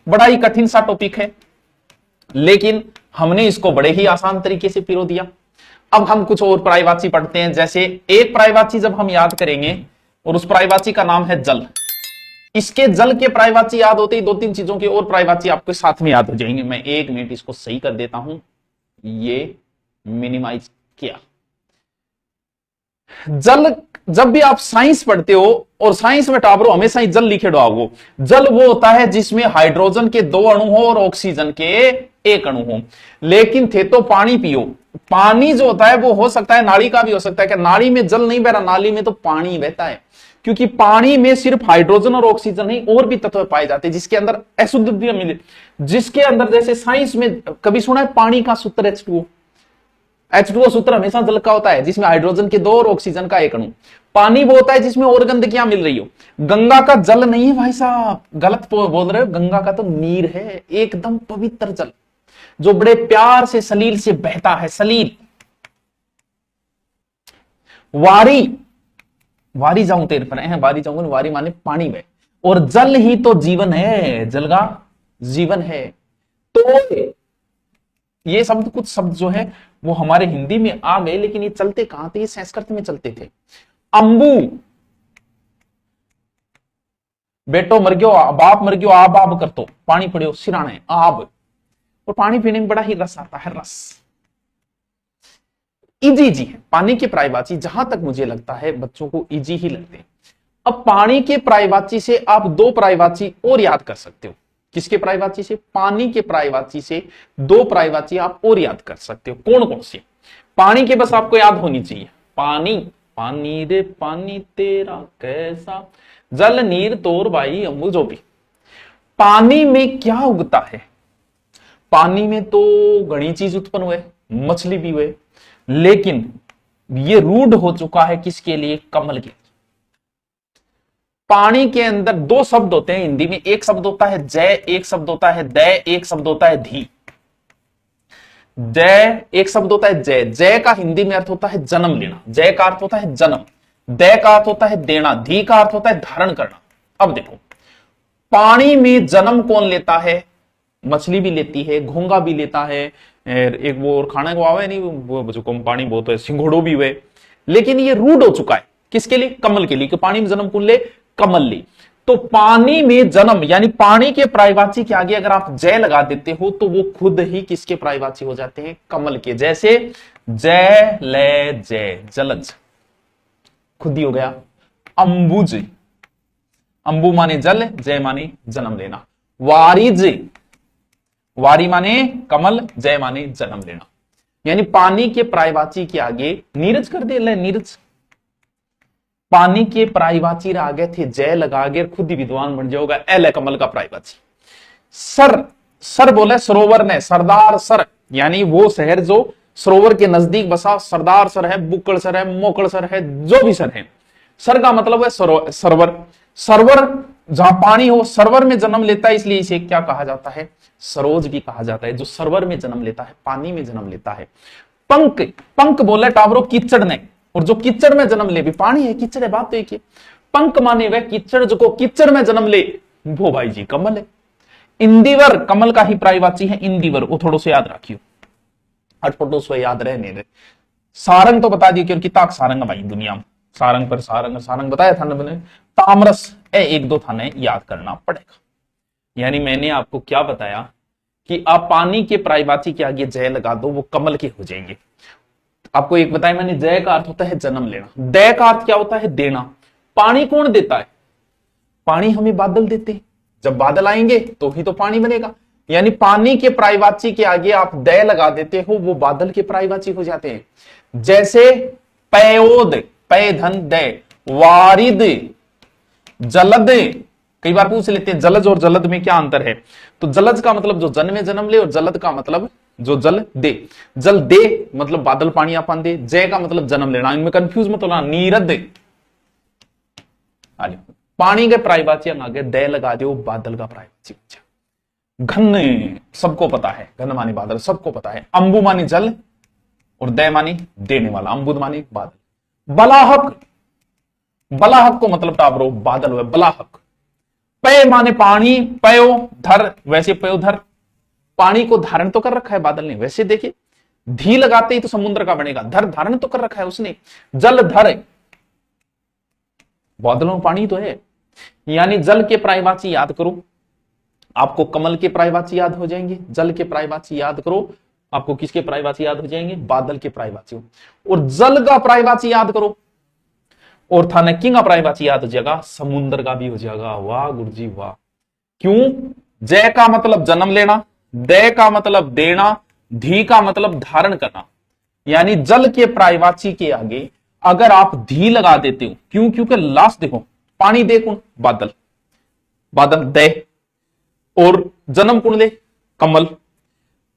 बड़ा ही कठिन सा टॉपिक है, लेकिन हमने इसको बड़े ही आसान तरीके से पिरो दिया। अब हम कुछ और पर्यायवाची पढ़ते हैं। जैसे एक पर्यायवाची जब हम याद करेंगे और उस पर्यायवाची का नाम है जल, इसके जल के पर्यायवाची याद होते ही दो तीन चीजों के और पर्यायवाची आपके साथ में याद हो जाएंगे। मैं 1 मिनट इसको सही कर देता हूं, ये मिनिमाइज किया। जल जब भी आप साइंस पढ़ते हो, और साइंस में टाबरो हमेशा ही जल लिखे डो, जल वो होता है जिसमें हाइड्रोजन के 2 अणु हो और ऑक्सीजन के 1 अणु हो। लेकिन थे तो पानी पियो, पानी जो होता है वो हो सकता है नाली का भी हो सकता है, कि नाली में जल नहीं बह रहा, नाली में तो पानी बहता है, क्योंकि पानी में सिर्फ हाइड्रोजन और ऑक्सीजन नहीं और भी तत्व पाए जाते हैं जिसके अंदर अशुद्धियां मिले, जिसके अंदर जैसे साइंस में कभी सुना है पानी का सूत्र H2O। H2O सूत्र हमेशा जल का होता है जिसमें हाइड्रोजन के 2 और ऑक्सीजन का 1 अणु। पानी वो होता है जिसमें और गंदगियां मिल रही हो। गंगा का जल नहीं है भाई साहब, गलत बोल रहे हो, गंगा का तो नीर है, एकदम पवित्र जल जो बड़े प्यार से सलील से बहता है। सलील वारी, वारी जाऊं तेरे पर है, वारी जाऊंगा, वारी माने पानी में, और जल ही तो जीवन है, जल का जीवन है। तो ये शब्द, कुछ शब्द जो है वो हमारे हिंदी में आ गए, लेकिन ये चलते कहां थे, ये संस्कृत में चलते थे। अंबू, बेटो मर गयो, बाप मर गयो, आब आब कर तो पानी पड़ियो सिराने आब, और पानी पीने में बड़ा ही रस आता है, रस इजी जी है। पानी के पर्यायवाची जहां तक मुझे लगता है बच्चों को इजी ही लगते हैं। अब पानी के पर्यायवाची से आप 2 पर्यायवाची और याद कर सकते हो। किसके पर्यायवाची से? पानी के पर्यायवाची से 2 पर्यायवाची आप और याद कर सकते हो। कौन कौन से? पानी के बस आपको याद होनी चाहिए, पानी, पानी रे पानी तेरा कैसा, जल नीर तोर बाई अमूल। जो भी पानी में क्या उगता है, पानी में तो घनी चीज उत्पन्न हुए, मछली भी हुए, लेकिन ये रूढ़ हो चुका है किसके लिए? कमल के। पानी के अंदर 2 शब्द होते हैं हिंदी में, एक शब्द होता है जय, एक शब्द होता है दय, एक शब्द होता है धी। जय एक शब्द होता है जय, जय का हिंदी में अर्थ होता है जन्म लेना, जय का अर्थ होता है जन्म, दय का अर्थ होता है देना, धी का अर्थ होता है धारण करना। अब देखो, पानी में जन्म कौन लेता है? मछली भी लेती है, घोंगा भी लेता है, एक वो और खाने को आवे नहीं वो जो कम पानी बहुत है, सिंघोड़ो भी हुए। लेकिन ये रूढ़ हो चुका है किसके लिए? कमल के लिए, कि पानी में जन्म कौन ले? कमल ले। तो पानी में जन्म यानी पानी के पर्यायवाची के आगे अगर आप जय लगा देते हो तो वो खुद ही किसके पर्यायवाची हो जाते हैं? कमल के। जैसे जय ले जय, जलज, खुद ही हो गया। अंबुज, अंबु माने जल, जय माने जन्म लेना। वारिज, वारी माने कमल, जय माने जन्म लेना। यानी पानी के पर्यायवाची के आगे नीरज कर दे, ले नीरज। पानी के पर्यायवाची आगे थे जय लगा गए, खुद ही विद्वान बन जाओगा। एल है कमल का पर्यायवाची। सर, सर बोले सरोवर ने, सरदार सर यानी वो शहर जो सरोवर के नजदीक बसा, सरदार सर है, बुक्कड़ सर है, मोकड़ सर है, जो भी सर है। सर का मतलब है सरवर, सरवर जहां पानी हो, सरवर में जन्म लेता है, इसलिए इसे क्या कहा जाता है? सरोज भी कहा जाता है, जो सरवर में जन्म लेता है, पानी में जन्म लेता है। पंक, पंक बोले टावरो कीचड़ ने, और जो कीचड़ में जन्म ले भी पानी है, कीचड़ है, बात तो एक ही। पंक माने वह कीचड़ जो को कीचड़ में जन्म ले, वो भाई जी कमल है। इंदिवर कमल का ही पर्यायवाची है, इंदिवर, वो थोड़ा सा याद रखियो, अटपटो सो याद रहने दे। सारंग तो बता दिए क्योंकि ताक सारंग भाई दुनिया में, सारंग पर सारंग, सारंग बताया था ना मैंने। तामरस, 1-2 थाने याद करना पड़ेगा। यानी मैंने आपको क्या बताया कि आप पानी के पर्यायवाची के आगे जय लगा दो, वो कमल के हो जाएंगे। आपको एक बताया मैंने, जय का अर्थ होता है जन्म लेना, दय का अर्थ क्या होता है? देना। पानी कौन देता है? पानी हमें बादल देते हैं, जब बादल आएंगे तो ही तो पानी बनेगा। यानी पानी के पर्यायवाची के आगे आप दय लगा देते हो, वो बादल के पर्यायवाची हो जाते हैं। जैसे पयोद, पय धन दय, वारिद, जलद, कई बार पूछ लेते हैं जलज और जलद में क्या अंतर है? तो जलज का मतलब जो जन्म में जन्म ले, और जलद का मतलब जो जल दे। जल दे मतलब बादल पानी अपन दे, जय का मतलब जन्म लेना, इनमें कंफ्यूज मत होना। नीरद, पानी के पर्यायवाची आगे दय लगा दो, बादल का पर्यायवाची। घन सबको पता है, घन माने बादल, सबको पता है। अंबु माने जल और दय माने देने वाला, अंबुद माने बादल। बलाहक, बलाहक को मतलब टाबरो बादल हुआ, बलाहक। पय माने पानी, पयो धर, वैसे पयोधर, पानी को धारण तो कर रखा है बादल ने, वैसे देखिए धी लगाते ही तो समुद्र का बनेगा, धर धारण तो कर रखा है उसने, जल धर, बादलों में पानी तो है। यानी जल के पर्यायवाची याद करो, आपको कमल के पर्यायवाची याद हो जाएंगे, जल के पर्यायवाची याद करो, आपको किसके पर्यायवाची याद हो जाएंगे, बादल के पर्यायवाची, और जल का पर्यायवाची याद करो, और थाने किंग का पर्यायवाची याद हो जाएगा, समुद्र का भी हो जाएगा। वाह गुरुजी वाह। क्यों? जय का मतलब जन्म लेना, दे का मतलब देना, धी का मतलब धारण करना। यानी जल के पर्यायवाची के आगे अगर आप धी लगा देते हो, क्यों? क्योंकि लास्ट देखो, पानी दे कौन? बादल, बादल दे, और जन्म कौन ले? कमल।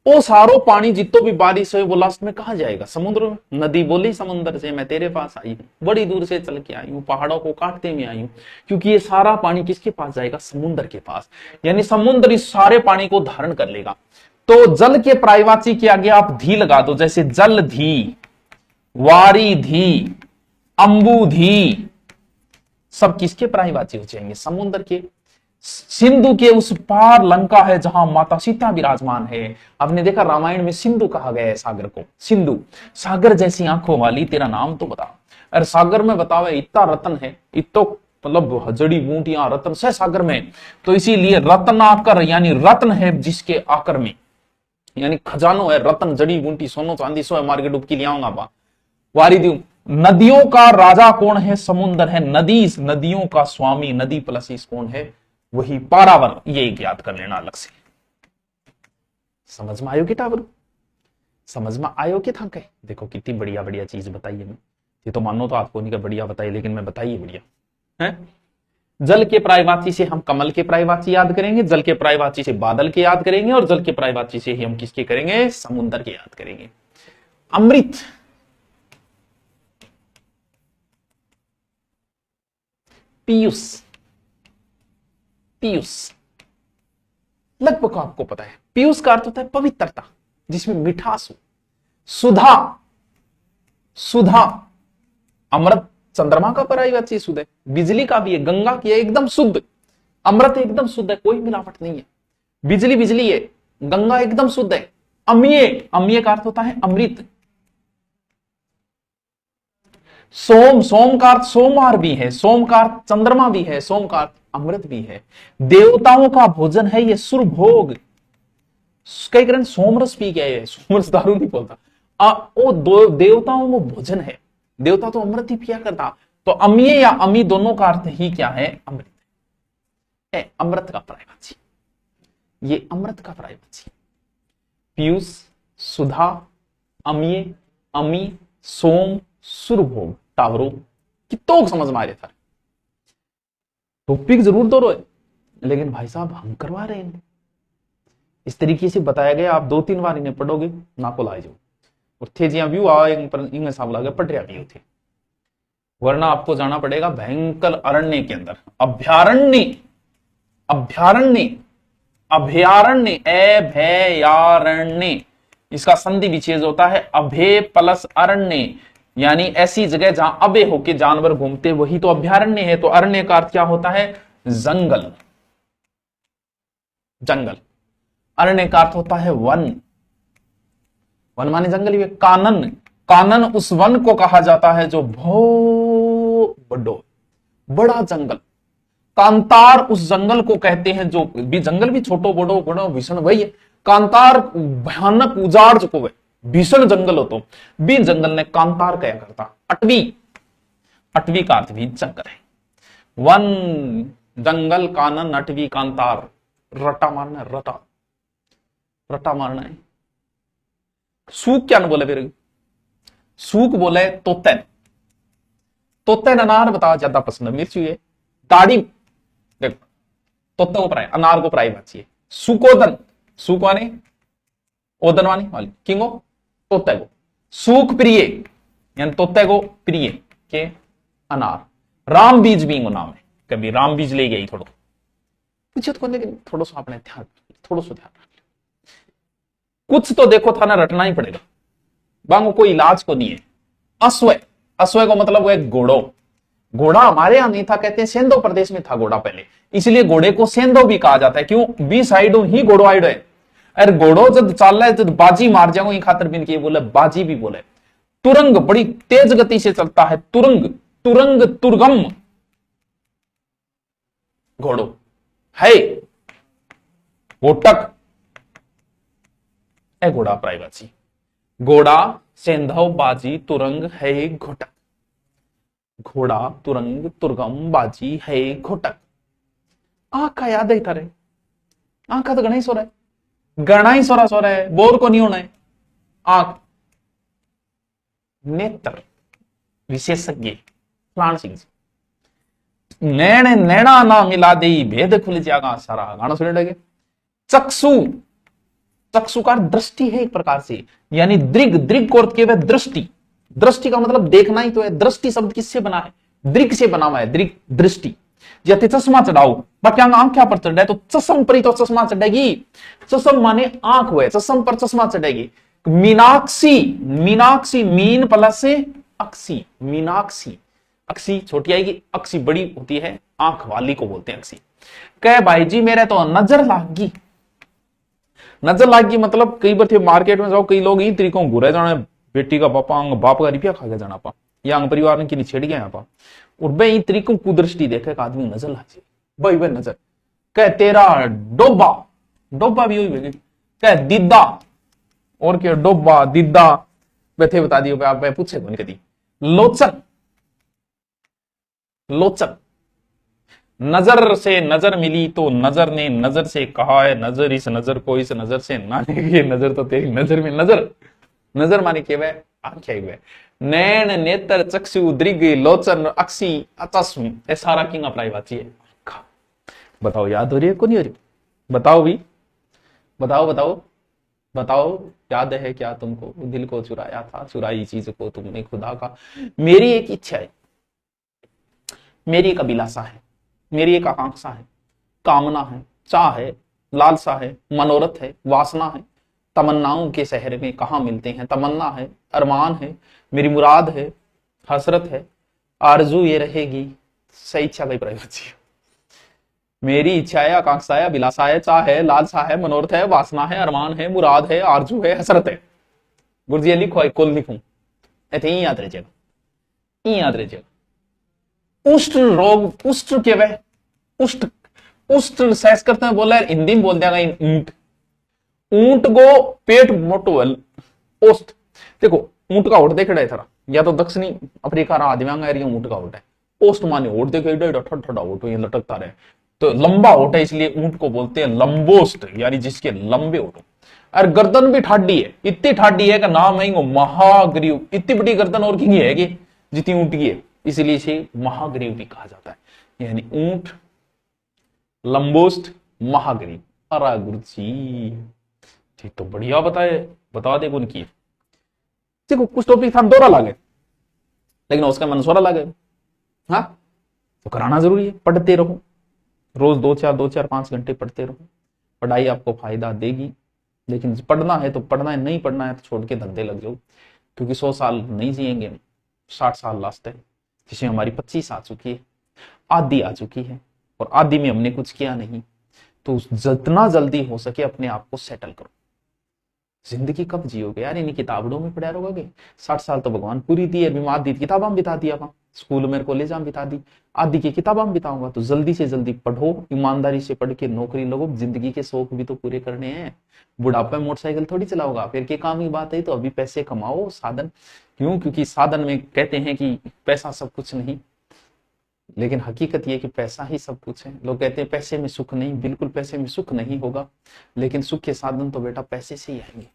वो सारो पानी जितो भी बारिश है वो लास्ट में कहा जाएगा? समुद्र में। नदी बोली समुद्र से मैं तेरे पास आई हूं, बड़ी दूर से चल के आई हूं, पहाड़ों को काटते हुए आई हूं, क्योंकि ये सारा पानी किसके पास जाएगा? समुद्र के पास। यानी समुद्र इस सारे पानी को धारण कर लेगा। तो जल के पर्यायवाची के आगे आप धी लगा दो, जैसे जल धी, वारी धी, अंबु धी, सब किसके पर्यायवाची हो जाएंगे? समुद्र के। सिंधु के उस पार लंका है जहां माता सीता विराजमान है। आपने देखा रामायण में सिंधु कहा गया है सागर को। सिंधु, सागर जैसी आंखों वाली तेरा नाम तो बता। अरे सागर में बतावे इतना रतन है, इतो मतलब जड़ी बूटियां रतन से सागर में, तो इसीलिए रत्नाकर यानी रत्न है जिसके आकर में, यानी खजानो है, रत्न जड़ी बूटी सोनो चांदी सो है, मार के डुबकी ले आऊंगा बा वारी दू। नदियों का राजा कौन है? समुद्र है। नदी नदियों का स्वामी, नदी प्लस इस कौन है? वही पारावर। ये याद कर लेना अलग से। समझ में आयो कि टावर? समझ में आयो कि था? देखो कितनी बढ़िया बढ़िया चीज बताइए मैं, ये तो मानो तो आपको नहीं कर बढ़िया बताइए, लेकिन मैं बताइए बढ़िया है। जल के पर्यायवाची से हम कमल के पर्यायवाची याद करेंगे, जल के पर्यायवाची से बादल के याद करेंगे, और जल के पर्यायवाची से ही हम किसके करेंगे? समुद्र के याद करेंगे। अमृत, पीयूष, पीयूष लगभग आपको पता है। पीयूष का अर्थ होता है पवित्रता, जिसमें मिठास हो। सुधा, सुधा अमृत चंद्रमा का पर्यायवाची शुद्ध है, बिजली का भी है, गंगा की है, एकदम शुद्ध। अमृत एकदम शुद्ध है, कोई मिलावट नहीं है। बिजली बिजली है, गंगा एकदम शुद्ध है। अम्ये, अम्ये का अर्थ होता है अमृत। सोम, सोम का अर्थ सोमवार भी है, सोम का अर्थ चंद्रमा भी है, सोम का अर्थ अमृत भी है। देवताओं का भोजन है ये सुरभोग। कई कारण सोमरस पी गया है, सोमरस दारू नहीं बोलता, वो देवताओं में भोजन है। देवता तो अमृत ही पिया करता। तो अम्ये या अमी दोनों का अर्थ ही क्या है? अमृत है, अमृत का पर्यायवाची, ये अमृत का पर्यायवाची। पीयूष, सुधा, अम्ये, अमी, सोम, सुरभोग, टावरो। कितो समझ में आ रहे था? टॉपिक जरूर तो रोए, लेकिन भाई साहब हम करवा रहे हैं। इस तरीके से बताया गया, आप 2-3 बार इन्हें पढ़ोगे ना को ला जाओ। और थे जी व्यू आए साहब लगे पढ़ रहा भी थे, वरना आपको जाना पड़ेगा भयंकर अरण्य के अंदर। अभ्यारण्य, अभ्यारण्य, अभ्यारण्य, अभयारण्य, इसका संधि विच्छेद होता है अभय प्लस अरण्य, यानी ऐसी जगह जहां अभय होके जानवर घूमते, वही तो अभ्यारण्य है। तो अरण्य का अर्थ क्या होता है? जंगल, जंगल। अरण्य का अर्थ होता है वन, वन माने जंगल ही है। कानन, कानन उस वन को कहा जाता है जो बहुत बड़ो, बड़ा जंगल। कांतार उस जंगल को कहते हैं जो भी जंगल भी छोटो बड़ो बड़ो भीषण वही है। कांतार भयानक उजाड़ जो है, भीषण जंगल हो तो भी जंगल ने कांतार कहा करता। अटवी, अटवी का अर्थ भी जंगल है। वन, जंगल, कानन, अटवी, कांतार। रटा मारना है, रटा, रटा मारना है। सूख क्या न बोले फिर? सूख बोले तोतैन, तोतैन अनार बता ज्यादा पसंद है, मिर्ची है। दाढ़ी देखो, तोते को प्राय, अनार को प्राय बात है। सुकोदन, सूख वाने ओदन वाली किंगो तोते को। सूख प्रिय यानी तोते को प्रिय के अनार। राम बीज भी नाम है, कभी राम बीज ले गई थोड़ो पूछे तो, लेकिन थोड़ा सा अपने ध्यान, थोड़ा सा ध्यान रख कुछ तो देखो था ना, रटना ही पड़ेगा, बांगो कोई इलाज को नहीं है। अश्वय, अश्वय को मतलब वो एक घोड़ो, घोड़ा हमारे यहां नहीं था, कहते हैं सेंधो प्रदेश में था घोड़ा पहले, इसलिए घोड़े को सेंधो भी कहा जाता है। क्यों? बी साइड ही घोड़ो आइड है। अरे घोड़ो जब चाल रहा है तो बाजी मार जाओ, ये खातर बिन के बोले बाजी भी बोले। तुरंग बड़ी तेज गति से चलता है, तुरंग तुरंग तुरगम घोड़ो है। घोटक है घोड़ा प्राइवेसी। घोड़ा सेंधव बाजी तुरंग है घोटक। घोड़ा तुरंग तुरगम बाजी है घोटक। आंख का याद है तारे, आंख का तो गणा ही सो रहा है, गणा ही सो रहा है, बोर को नहीं होना है। आंख नेत्र विशेषज्ञ फलान सिंह जी। नैण नैना ना मिला दे भेद खुल जाएगा सारा, गाना सुने लगे। चक्षु, चक्षु का दृष्टि है एक प्रकार से, यानी दृग, दृग को अर्थ किया दृष्टि। दृष्टि का मतलब देखना ही तो है। दृष्टि शब्द किससे बना है? दृग से बना हुआ है, दृग दृष्टि। जैसे चश्मा चढ़ाओ, बाकी आंख क्या पर चढ़ रहा है, तो चश्म पर ही तो चश्मा चढ़ेगी। चश्म माने आंख हुए, चश्म पर चश्मा चढ़ेगी। मीनाक्षी, मीनाक्षी मीन प्लस से अक्षी, मीनाक्षी। अक्षी छोटी आएगी, अक्षी बड़ी होती है, आंख वाली को बोलते हैं अक्षी। कह भाई जी मेरे तो नजर लागी। नजर लागी मतलब कई बार थे मार्केट में जाओ, कई लोग इन तरीकों घुरे जाने, बेटी का पापा अंग बाप का रुपया खा के जाना पा, या अंग परिवार की छेड़ गया यहाँ पा, और भाई इन तरीकों कुदृष्टि देखे एक आदमी नजर ला जाए, भाई भाई नजर। कह तेरा डोबा, डोबा भी हुई बेगी। कह दीदा, और क्या डोबा दीदा बैठे बता दियो आप पूछे कौन कदी। लोचन, लोचन। नजर से नजर मिली तो नजर ने नजर से कहा है, नजर इस नजर को इस नजर से ना देखे, नजर तो तेरी नजर में। नजर, नजर माने के वह आंखें हुए। नैन नेत्र चक्षु दृग लोचन अक्षी अचस्म, ये सारा किंग अप्लाई बात है। बताओ याद हो रही है को नहीं हो रही? बताओ भी, बताओ बताओ बताओ, याद है क्या तुमको? दिल को चुराया था, चुराई चीज को तुमने खुदा का। मेरी एक इच्छा है, मेरी एक अभिलाषा है, मेरी एक आकांक्षा है, कामना है, चाह है, लालसा है, मनोरथ है, वासना है। तमन्नाओं के शहर में कहां मिलते हैं? तमन्ना है, अरमान है, मेरी मुराद है, हसरत है, आरजू ये रहेगी। सही इच्छा का प्राइवेसी। मेरी इच्छा है, आकांक्षा है, अभिलाषा है, चाह है, लालसा है, मनोरथ है, वासना है, अरमान है, मुराद है, आरजू है, हसरत है। गुरुजी लिखो, कुल लिखूं, ऐसे ही याद रह याद रह। उष्ट रोग, उष्ट के वह उष्ट, उष्ट सहस करते हैं, बोला हिंदी में बोल दिया ऊंट। ऊंट को पेट मोटो ओस्ट। देखो ऊंट का ओट देख रहा है थरा, या तो दक्षिणी अफ्रीका आदिवांग एरिया ऊंट का ओट है। ओस्ट माने ओट देखे, ठड़ा ओट ये लटकता रहे, तो लंबा ओट है, इसलिए ऊंट को बोलते हैं लंबोस्ट, यानी जिसके लंबे ओट। और गर्दन भी ठाडी है, इतनी ठाडी है कि नाम है महाग्रीव। इतनी बड़ी गर्दन और की है कि जितनी ऊंट की है, इसलिए इसे महाग्रीव भी कहा जाता है। यानी ऊंट, लंबोस्ट, महाग्रीव। अरे गुरु जी ठीक तो बढ़िया बताए, बता दे उनकी। देखो कुछ टॉपिक था दोहरा लागे, लेकिन उसका मनसूरा लागे, हाँ तो कराना जरूरी है। पढ़ते रहो रोज 2-4 5 घंटे पढ़ते रहो। पढ़ाई आपको फायदा देगी, लेकिन पढ़ना है तो पढ़ना है, नहीं पढ़ना है तो छोड़ के धंधे लग जाओ। क्योंकि 100 साल नहीं जिएंगे, 60 साल लास्ट है, जिसमें हमारी 25 आ चुकी है, आधी आ चुकी है, और आधी में हमने कुछ किया नहीं। तो जितना जल्दी हो सके अपने आप को सेटल करो। जिंदगी कब जियोगे यार? इन्हीं किताबों में पढ़ा रहोगे। 60 साल तो भगवान पूरी दी है, आधी किताबा में बिता दिया, वहां स्कूल में कॉलेज में बिता दी, आधी की किताबा में बिताऊंगा। तो जल्दी से जल्दी पढ़ो, ईमानदारी से पढ़ के नौकरी लगो। जिंदगी के शौक भी तो पूरे करने हैं। बुढ़ापे में मोटरसाइकिल थोड़ी चलाओगा, फिर के काम की बात है। तो अभी पैसे कमाओ, साधन। क्यों? क्योंकि साधन में कहते हैं कि पैसा सब कुछ नहीं, लेकिन हकीकत यह कि पैसा ही सब कुछ है। लोग कहते हैं पैसे में सुख नहीं, बिल्कुल पैसे में सुख नहीं होगा, लेकिन सुख के साधन तो बेटा पैसे से ही आएंगे।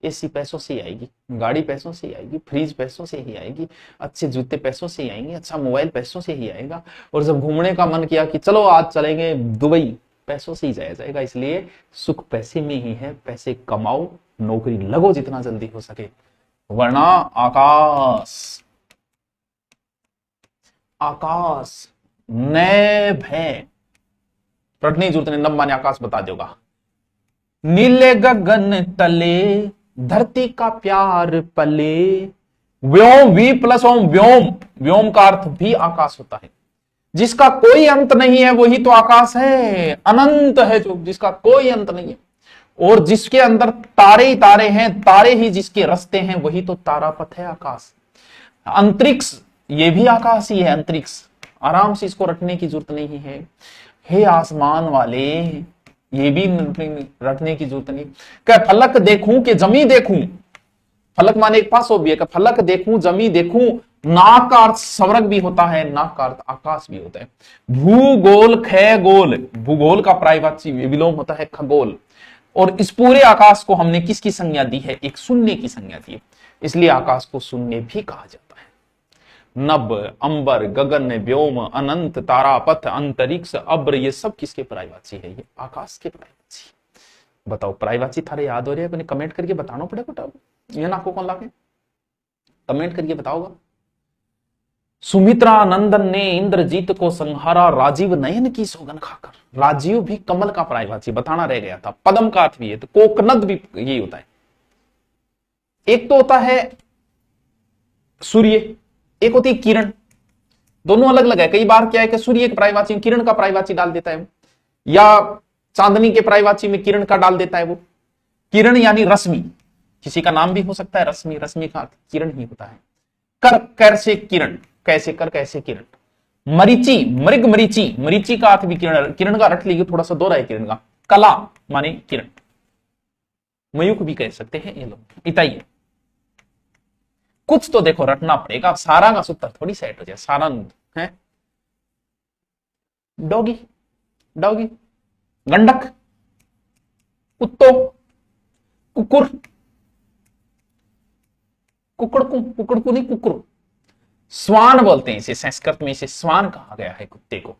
एसी पैसों से ही आएगी, गाड़ी पैसों से ही आएगी, फ्रिज पैसों से ही आएगी, अच्छे जूते पैसों से ही आएंगे, अच्छा मोबाइल पैसों से ही आएगा। और जब घूमने का मन किया कि चलो आज चलेंगे दुबई, पैसों से ही जाया जाएगा। इसलिए सुख पैसे में ही है। पैसे कमाओ, नौकरी लगो जितना जल्दी हो सके, वरना आकाश आकाश नए भय पढ़ने जरूरत नहीं, नब माने आकाश बता देगा। नीले गगन तले धरती का प्यार पले, व्योम, वी प्लस ओम, व्योम। व्योम का अर्थ भी आकाश होता है। जिसका कोई अंत नहीं है वही तो आकाश है। अनंत है जो, जिसका कोई अंत नहीं है, और जिसके अंदर तारे ही तारे हैं, तारे ही जिसके रास्ते हैं, वही तो तारापथ है, आकाश। अंतरिक्ष ये भी आकाश ही है, अंतरिक्ष। आराम से इसको रटने की जरूरत नहीं है। हे आसमान वाले, ये भी रटने की जरूरत नहीं। क्या फलक देखूं कि जमी देखूं? फलक माने एक पास हो भी है कि फलक देखूं जमी देखूं। नाक का अर्थ स्वर्ग भी होता है, नाक का अर्थ आकाश भी होता है। भूगोल, खगोल, भूगोल का पर्यायवाची विलोम होता है खगोल। और इस पूरे आकाश को हमने किसकी संज्ञा दी है? एक शून्य की संज्ञा दी है, इसलिए आकाश को शून्य भी कहा जाता है। नभ, अंबर, गगन, व्योम, अनंत, तारापथ, अंतरिक्ष, अब्र, ये सब किसके पर्यायवाची है? ये आकाश के पर्यायवाची। बताओ पर्यायवाची थारे याद हो रहे हैं? कमेंट करके बताना पड़ेगा। ये ना आपको कौन लाके कमेंट करके बताओगा। सुमित्रा नंदन ने इंद्रजीत को संहारा, राजीव नयन की सौगन खाकर। राजीव भी कमल का पर्यायवाची बताना रह गया था। पद्म का अर्थ भी है, तो कोकनद भी यही होता है। एक तो होता है सूर्य, एक होती है किरण। दोनों अलग अलग है। कई बार क्या है कि सूर्य के पर्यायवाची किरण का पर्यायवाची डाल देता है, या चांदनी के पर्यायवाची में किरण का डाल देता है। वो किरण यानी रश्मि, किसी का नाम भी हो सकता है रश्मि। रश्मि का अर्थ किरण ही होता है। कर, कर से किरण, कैसे कर कैसे किरण। मरीचि, मृग मरीचि, मरीचि का अर्थ भी किरण। किरण का अर्थ लीजिए थोड़ा सा दोहरा है किरण का। कला माने किरण, मयूख भी कह सकते हैं ये लोग। इताइए कुछ तो देखो रटना पड़ेगा, सारा का सूत्र थोड़ी सेट हो जाए। सारा है डॉगी, डॉगी, गंडक, कुत्तो, कुकुर, कुकड़ को नहीं कुकुर, स्वान बोलते हैं इसे। संस्कृत में इसे स्वान कहा गया है कुत्ते को।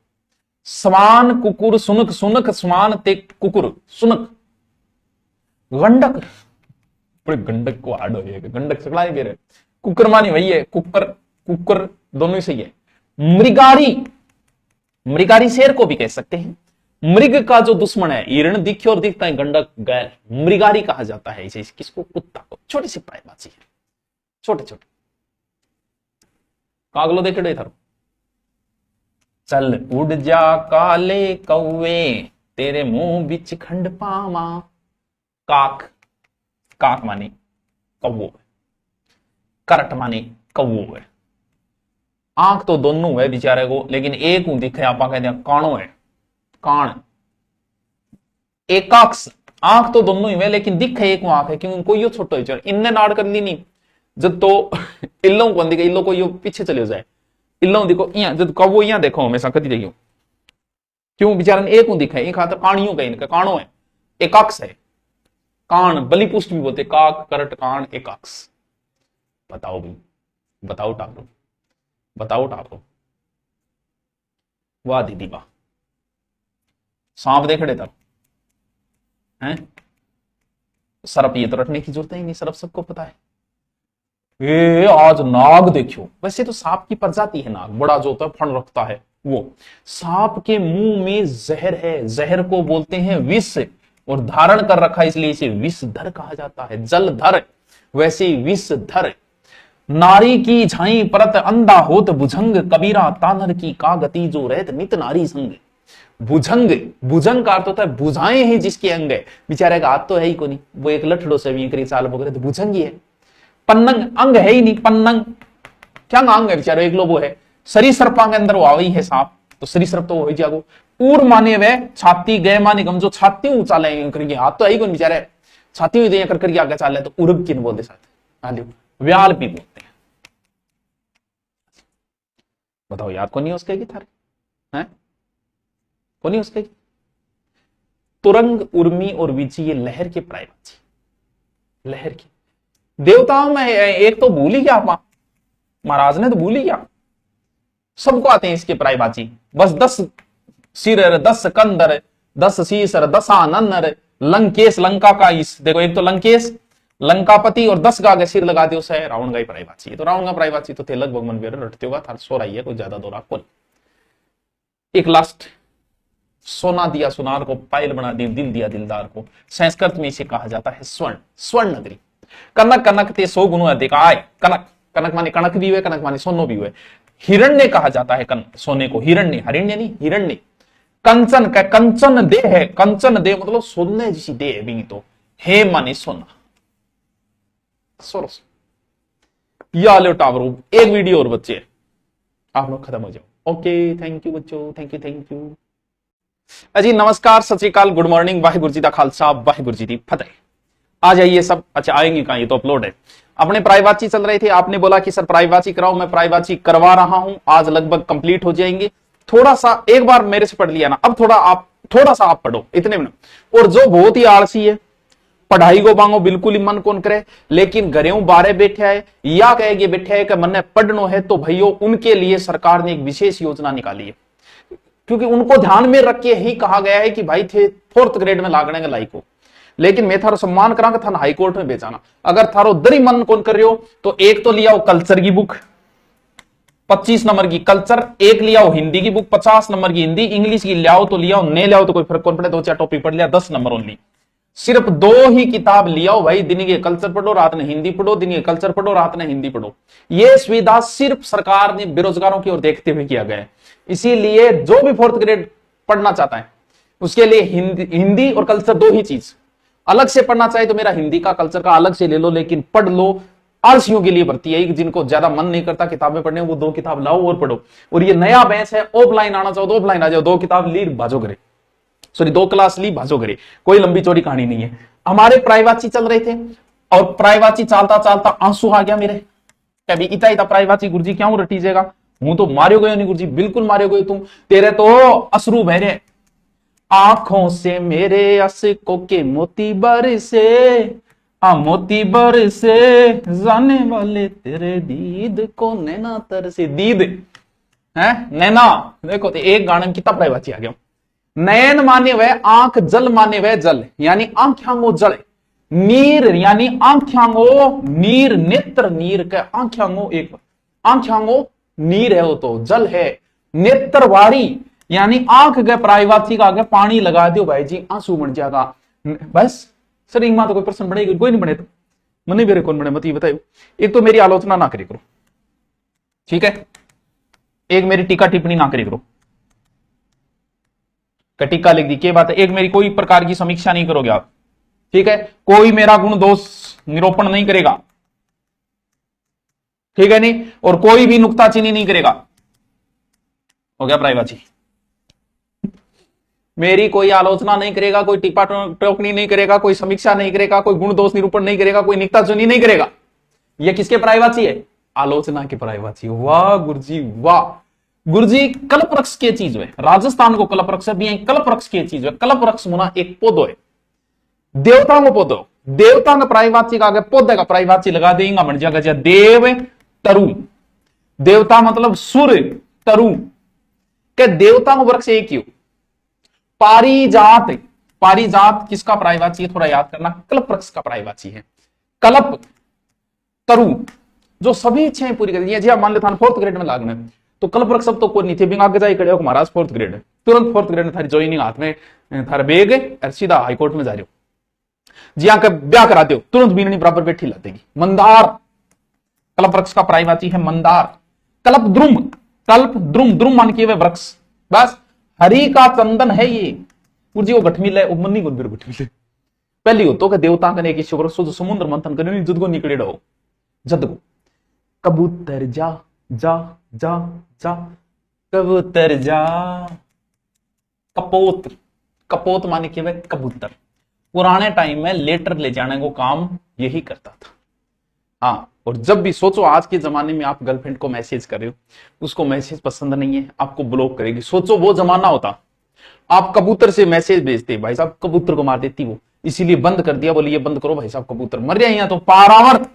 स्वान, कुकुर, सुनक, सुनक, स्वान, ते कुकुर, सुनक, गंडक। गंडक को आड़ हो गंडक सकला नहीं रहे। कुकर मानी वही है, कुकर कुकर दोनों ही सही है। मृगारी, मृगारी शेर को भी कह सकते हैं। मृग का जो दुश्मन है, हिरण दिखे और दिखता है, गंडक गैर, मृगारी कहा जाता है इसे। किसको? कुत्ता को। छोटी सी पर्यायवाची है, छोटे छोटे। कागलो देखे इधर। चल उड़ जा काले कौवे, तेरे मुंह बिच खंड पावा। काक, काक माने कौवो, करट माने कौवो है। आंख तो दोनों है बेचारे को, लेकिन एक हूं दिखे आप कहते हैं काणो है, कान। एकाक्ष, आंख तो दोनों ही है लेकिन दिखे एक आंख है, क्योंकि कोई यो छोटो है। इनने नाड़ कर ली नहीं जब तो इल्लों को दिखे, इल्लों को यो पीछे चले जाए। इल्लों देखो यहाँ, जब कौवो यहाँ देखो हमेशा कदी रही, क्यों बेचारे एक हूं दिखे। एक हाथ काणियों का, इनका काणो है, एकाक्ष है। कान, बलिपुष्ट भी बोलते, काक, करट, कान, एकाक्ष। बताओ भाई, बताओ टाकरो, बताओ टाकरो। वाह दीदी वाह। सांप देख रहे तब हैं। सरप ये तो रटने की जरूरत ही नहीं, सरप सबको पता है। ए आज नाग देखियो। वैसे तो सांप की प्रजाति है नाग, बड़ा जो होता है फण रखता है वो। सांप के मुंह में जहर है, जहर को बोलते हैं विष, और धारण कर रखा इसलिए इसे विषधर कहा जाता है। जलधर वैसे विषधर। नारी की झाई परत अंधा होत भुजंग, कबीरा तानर की का गति जो रहत नित नारी संग। भुजंग, भुजंग का अर्थ होता है भुजाएं हैं जिसके अंग है। बेचारे का हाथ तो है ही को नहीं, वो एक लठड़ो से भी करीब साल भोग रहे तो भुजंग ही है। पन्नंग, अंग है ही नहीं, पन्नंग क्या अंग है बेचारे, एक लोगो है। सरीसृप के अंदर वो आवई है सांप, तो सरीसृप तो हो जागो। ऊर माने वे छाती, गए माने गम, जो छाती ऊंचा ले करके, हाथ तो है ही को नहीं बेचारे, छाती हुई कर करके आगे चाले तो उर्ग किन बोलते साथ। व्याल भी बोलते हैं। बताओ याद को नहीं उसके की थारे हैं, को नहीं उसके की। तुरंग, उर्मी और विची ये लहर के पर्यायवाची, लहर की। देवताओं में एक तो भूल ही गया आप, महाराज ने तो भूल ही गया। सबको आते हैं इसके पर्यायवाची। बस 10 सिर, 10 कंदर, 10 शीसर, 10 आनंदर, लंकेश, लंका का इस देखो, एक तो लंकेश लंकापति, और 10 गा सिर लगा दियो से रावण का ही पर्यायवाची। तो रावण का पर्यायवाची तो थे लगभग मन वेर रटते होगा थार सो रही है, कोई ज्यादा दोरा कुल। एक लास्ट, सोना दिया सुनार को, पायल बना दी दिल दिया दिलदार को। संस्कृत में इसे कहा जाता है स्वर्ण, स्वर्ण नगरी। कनक, कनक ते 100 गुण अधिक आय। कनक कनक माने कणक भी हुए, कनक माने सोनो भी हुए। हिरण्य कहा जाता है सोने को, हिरण्य, हरिण्य नहीं, हिरण्य। कंचन का कंचन दे है, कंचन दे मतलब सोने जैसी दे है भी तो, हे माने सोना। सोरस या लो टावरो, एक वीडियो और बच्चे आप लोग खत्म हो जाओ। ओके थैंक यू बच्चों, थैंक यू थैंक यू। अजी नमस्कार, सत श्री अकाल, गुड मॉर्निंग, वाहिगुरु जी का खालसा, वाहिगुरु जी की फतेह। आ जाइए सब। अच्छा आएंगे कहां, ये तो अपलोड है। अपने प्राइवाची चल रहे थे, आपने बोला कि सर प्राइवाची कराओ, मैं प्राइवाची करवा रहा हूं, आज लगभग कंप्लीट हो जाएंगे। थोड़ा सा एक बार मेरे से पढ़ लिया ना, अब थोड़ा सा आप पढ़ो इतने में। और जो बहुत ही आलसी है, पढ़ाई को मांगो बिल्कुल ही मन कौन करे, लेकिन घरेऊ बारे बैठे है या कहेंगे बैठे है कि मन पढ़नो है, तो भाइयों उनके लिए सरकार ने एक विशेष योजना निकाली है। क्योंकि उनको ध्यान में रख के ही कहा गया है कि भाई थे 4th ग्रेड में लागने के लायक हो। लेकिन मैं थारो सम्मान करा थाना हाई कोर्ट में बेचाना, अगर थारो दरी मन कौन कर रहे हो तो एक तो लिया हो कल्चर की बुक 25 नंबर की कल्चर, एक लिया हो हिंदी की बुक 50 नंबर की हिंदी, इंग्लिश की लियाओ तो लियाओ, नहीं लियाओ तो कोई फर्क कौन पड़े, 2-4 टॉपिक पढ़ लिया 10 नंबर ओनली। सिर्फ 2 ही किताब लियाओ भाई, दिन के कल्चर पढ़ो, रात में हिंदी पढ़ो, दिन के कल्चर पढ़ो, रात में हिंदी पढ़ो। यह सुविधा सिर्फ सरकार ने बेरोजगारों की ओर देखते हुए किया गया है। इसीलिए जो भी 4th ग्रेड पढ़ना चाहता है उसके लिए हिंदी और कल्चर 2 ही चीज। अलग से पढ़ना चाहे तो मेरा हिंदी का कल्चर का अलग से ले लो, लेकिन पढ़ लो। आलसियों के लिए भर्ती है, जिनको ज्यादा मन नहीं करता किताबें पढ़ने, वो 2 किताब लाओ और पढ़ो। और ये नया बैच है, ऑफलाइन आना चाहो तो ऑफलाइन आ जाओ, 2 किताब ली भाजो करे, सॉरी 2 क्लास ली भाजो करे, कोई लंबी चौड़ी कहानी नहीं है। हमारे प्राइवाची चल रहे थे और प्राइवाची चलता चलता आंसू आ गया मेरे, कभी इता इता प्राइवाची गुरुजी क्यों रटीजेगा, हूं तो मारियो गयो नहीं गुरुजी, बिल्कुल मारियो गयो तुम, तेरे तो अश्रु बहरे आंखों से मेरे अश्कों के मोती बरसे, मोती बरसे जाने वाले तेरे दीद को नैना तरसे। दीद है नैना, देखो तो एक गाने में कितना प्राइवाची आ गया। नयन माने वह आंख, जल माने वह जल, यानी आंख्यांगो जल, नीर यानी आंख्यांगो नीर, नेत्र नीर के आंख्यांगो एक, आंख्यांगो नीर है वो तो जल है। नेत्रवारी यानी आंख गए प्राइवाची का आगे पानी लगा दो भाई जी आंसू बन जाएगा। बस सर इमा तो कोई प्रश्न बनेगा, कोई नहीं बने तो मनी मेरे कौन बने मत ये बताओ। एक तो मेरी आलोचना ना करे करो, ठीक है, एक मेरी टीका टिप्पणी ना करे करो, टीका लिख दी क्या बात है, एक मेरी कोई प्रकार की समीक्षा नहीं करोगे आप, ठीक है, कोई मेरा गुण दोष निरूपण नहीं करेगा, ठीक है नहीं, और कोई भी नुक्ताचीनी नहीं करेगा। हो गया प्राइवाची। मेरी कोई आलोचना नहीं करेगा, कोई टिप्पा टोकनी नहीं करेगा, कोई समीक्षा नहीं करेगा, कोई गुण दोष निरूपण नहीं करेगा, कोई नुक्ताचीनी नहीं करेगा। यह किसके प्राइवाची है? आलोचना के प्राइवाची। वाह गुरुजी वाह, गुरुजी कल्पवृक्ष की चीज है, राजस्थान को कल्पवृक्ष भी कल्पवृक्ष की चीज है। कल्पवृक्ष होना एक पौधो है, देवता को पौधो, देवता का प्राइवाची का आगे पौधे का प्राइवाची लगा देगा बन जाएगा देव तरु। देवता मतलब सूर्य, तरु के देवता को वृक्ष एक ही हो। पारिजात, पारिजात किसका प्राइवाची है थोड़ा याद करना, कल्पवृक्ष का प्राइवाची है। कल्प तरु जो सभी इच्छाएं पूरी कर दी, मान लेता 4th ग्रेड में लागने तो कल्पवृक्ष सब तो कोई नहीं थे, बिंग आगे जाए खड़े हो महाराज 4th ग्रेड है, तुरंत 4th ग्रेड में थारी ज्वाइनिंग हाथ में, थारा बेग और सीधा हाईकोर्ट में जा रहे हो, जी आके ब्याह करा दो, तुरंत बीननी बराबर बैठी ला देगी। मंदार कल्पवृक्ष का प्राइवाची है मंदार। कल्प द्रुम, कल्प द्रुम, द्रुम मान के वृक्ष, बस हरि का चंदन है ये। जी वो गठमिल है, मन्नी गुंदर गठमिल है। पहली हो तो देवता कने की शुक्र सो समुद्र मंथन करने जुद को निकले रहो, जद को कबूतर जा जा जा जा, कबूतर जा। कपोत, कपोत माने के कबूतर, पुराने टाइम में लेटर ले जाने को काम यही करता था। हाँ, और जब भी सोचो आज के जमाने में आप गर्लफ्रेंड को मैसेज कर रहे हो, उसको मैसेज पसंद नहीं है, आपको ब्लॉक करेगी। सोचो वो जमाना होता, आप कबूतर से मैसेज भेजते, भाई साहब कबूतर को मार देती वो, इसीलिए बंद कर दिया, बोले ये बंद करो भाई साहब कबूतर मर जाए। तो पारावर्त,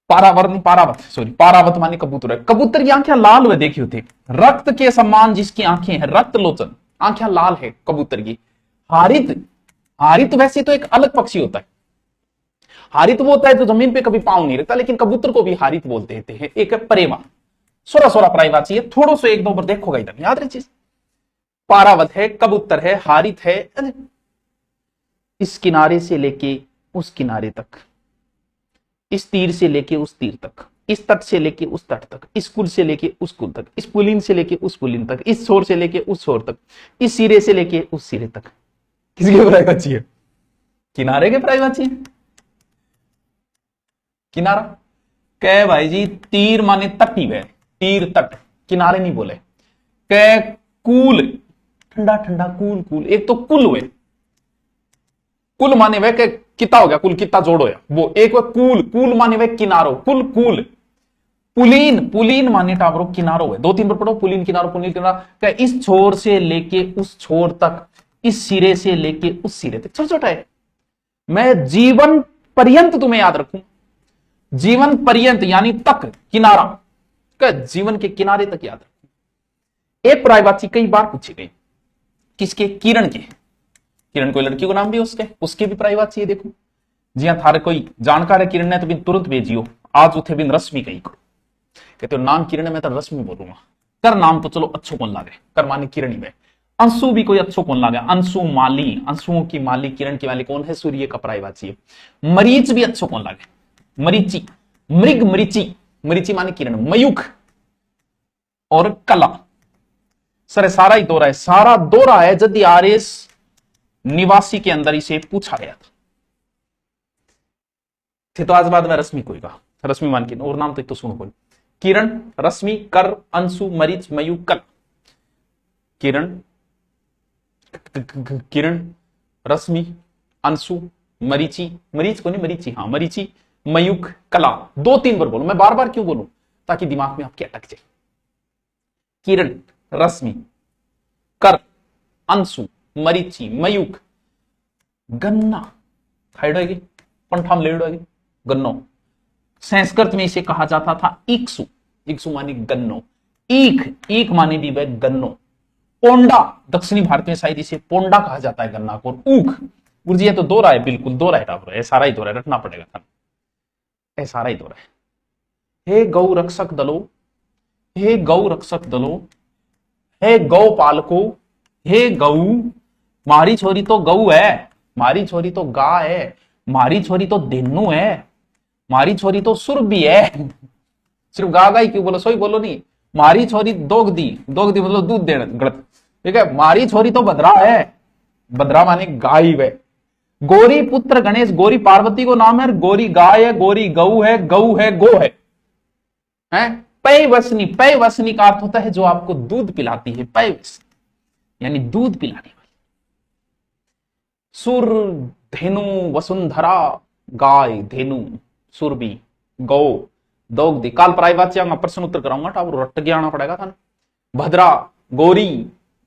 पारावर्त नहीं पारावत, सॉरी पारावत माने कबूतर है। कबूतर की आंखें लाल हुए देखी होती, रक्त के समान जिसकी आंखें हैं, रक्त लोचन, आंखें लाल है कबूतर की। हारित, हारित वैसे तो एक अलग पक्षी होता है, हारित वो होता है तो जमीन पे कभी पांव नहीं रखता, लेकिन कबूतर को भी हारित बोलते हैं। एक है परेवा, सोरा सोरा प्राइवाची है, थोड़ा सा एक दो बार देखोगा इधर याद रहे चीज। पारावत है, कबूतर है, हारित है, इस किनारे से लेके उस किनारे तक, इस तीर से लेके उस तीर तक, इस तट से लेके उस तट तक, इस कुल से लेके उस कुल तक, इस पुलिन से लेके उस पुलिन तक, इस छोर से लेके उस छोर तक, इस सिरे से लेके उस सिरे तक। किसके प्राय बची है? किनारे के प्राय बची है। किनारा कह भाई जी, तीर माने तट ही है, तीर तट, किनारे नहीं बोले। कह कूल, ठंडा ठंडा कूल कूल, एक तो कुल हुए, कुल माने वे के किता हो गया, कुल किता जोड़ो या वो एक, वे कूल, कूल माने वे किनारो, कुल कूल। पुलीन, पुलीन माने टावरो, किनारो है। 2-3 बार पढ़ो, पुलीन किनारो, पुलीन किनारा। इस छोर से लेके उस छोर तक, इस सिरे से लेके उस सिरे तक, छोटा छोटा है। मैं जीवन पर्यंत तुम्हें याद रखूं, जीवन पर्यंत यानी तक, किनारा का जीवन के किनारे तक याद रखूं। एक प्रायवाची कई बार पूछी गई, किसके? किरण के। किरण कोई लड़की को नाम भी उसके भी प्रायवाची है। देखो जी हाँ, थारे कोई जानकार है किरण ने तो बिन तुरंत भेजियो, आज उठे बिन रश्मि कही करो। कहते हो नाम किरण है, मैं तो रश्मि बोलूंगा। कर नाम तो चलो अच्छो कौन लागे, कर माने किरण ही है। अंशु भी कोई अच्छो कौन लागे, अंशु माली, अंशुओं की माली, किरण की माली कौन है? सूर्य का प्रायवाची है। मरीच भी अच्छो कौन लागे, मरीची, मृग मरीची, मरीची माने किरण। मयूख और कला, सर सारा ही दोहरा है, सारा दोहरा है। यदि आरएस निवासी के अंदर इसे पूछा गया था तो आज बाद में रश्मि कोई का, रश्मि मान की और नाम तो सुनो कोई, किरण, रश्मि, कर, अंशु, मरीच, मयू, कल। किरण, किरण, रश्मि, अंशु, मरीची, मरीच को नहीं मरीची, हाँ मरीची, मयूख, कला। 2-3 बार बोलो, मैं बार बार क्यों बोलूं? ताकि दिमाग में आपके अटक जाए। किरण, रश्मि, कर, अंशु, मरीची, मयूख, गन्ना, खाइडोगी पंठाम लेडोगी, गन्नो। संस्कृत में इसे कहा जाता था इक्सु, इक्सु मानी गन्नो, ईख, ईख मानी भी वह गन्नो। पोंडा, दक्षिणी भारत में शायद इसे पोंडा कहा जाता है गन्ना को। ऊख, गुरुजी ये तो दो रहा है, बिल्कुल दो रहा है, सारा ही दो रहा है, रटना पड़ेगा था, ऐसा सारा ही दो रहा है। हे गौ रक्षक दलो, हे गौ रक्षक दलो, हे गौ पालको, हे गऊ, मारी छोरी तो गऊ है, मारी छोरी तो गाय है, मारी छोरी तो धेनु है, मारी छोरी तो सुरभि है। सिर्फ गा गाई क्यों बोलो, सोई बोलो नहीं। मारी छोरी दोगदी, दोगदी मतलब दूध देना, गलत, ठीक है। मारी छोरी तो भद्रा है, भद्रा माने गाय है। गौरी पुत्र गणेश, गौरी पार्वती को नाम है, गौरी गाय है, गौरी गऊ है, गऊ है, गो है। पय वसनी, पय वसनी का अर्थ होता है जो आपको दूध पिलाती है, पय वसनी यानी दूध पिलाने वाली। सुर, धेनु, वसुंधरा, गाय, धेनु, सुरभि, गौ, दोगदी। काल प्रायवाच्या में प्रश्न उत्तर कराऊंगा, टावर रट के आना पड़ेगा था। भद्रा, गौरी,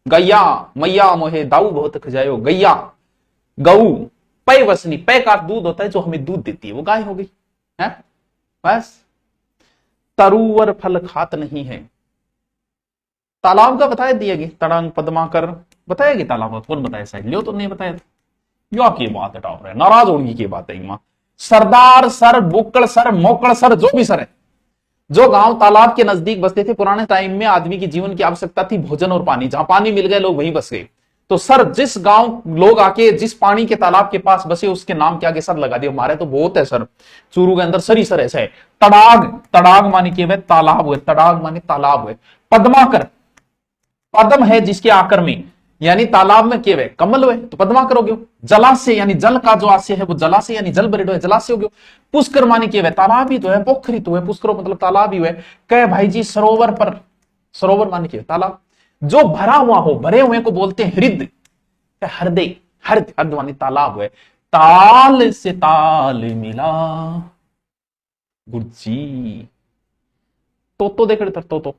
गैया, मैया मोहे दाऊ बहुत खजायो, गैया, गऊ, पय वसनी, पय का दूध होता है जो हमें दूध देती है, वो गाय हो गई है। बस तरुवर फल खात नहीं है। तालाब का बताया दिया गया, तड़ंग पद्माकर बताया गया तालाब, कौन बताया? शायद लियो तो नहीं बताया था। यो की बात है, टावर है, नाराज होने की बात है। मां सरदार सर, बुक्कड़ सर, मोकड़ सर, जो भी सर है, जो गांव तालाब के नजदीक बसते थे पुराने टाइम में, आदमी की जीवन की आवश्यकता थी भोजन और पानी, जहां पानी मिल गए लोग वहीं बस गए। तो सर, जिस गांव लोग आके जिस पानी के तालाब के पास बसे उसके नाम के आगे सर लगा दिया। हमारे तो बहुत है सर, चूरू के अंदर सर ही सर ऐसा है। तड़ाग, तड़ाग माने के वे तालाब हुए, तड़ाग माने तालाब हुए। पद्माकर, पद्म है जिसके आकर में, यानी तालाब में के वे कमल हुए तो पद्माकर हो गयो। जलाशय यानी जल का जो आशय है वो जलाशय यानी जल बरेडो है, जलाशय हो गयो। पुष्कर माने के वे तालाब ही तो है, पोखरी तो है, पुष्कर मतलब तालाब ही हुए। कह भाई जी सरोवर पर, सरोवर माने के तालाब जो भरा हुआ हो, भरे हुए को बोलते हैं हृदय, हृदय, हृदय, हृदय माने तालाब हुए। ताल से ताल मिला, गुरुजी तो देख रहे तो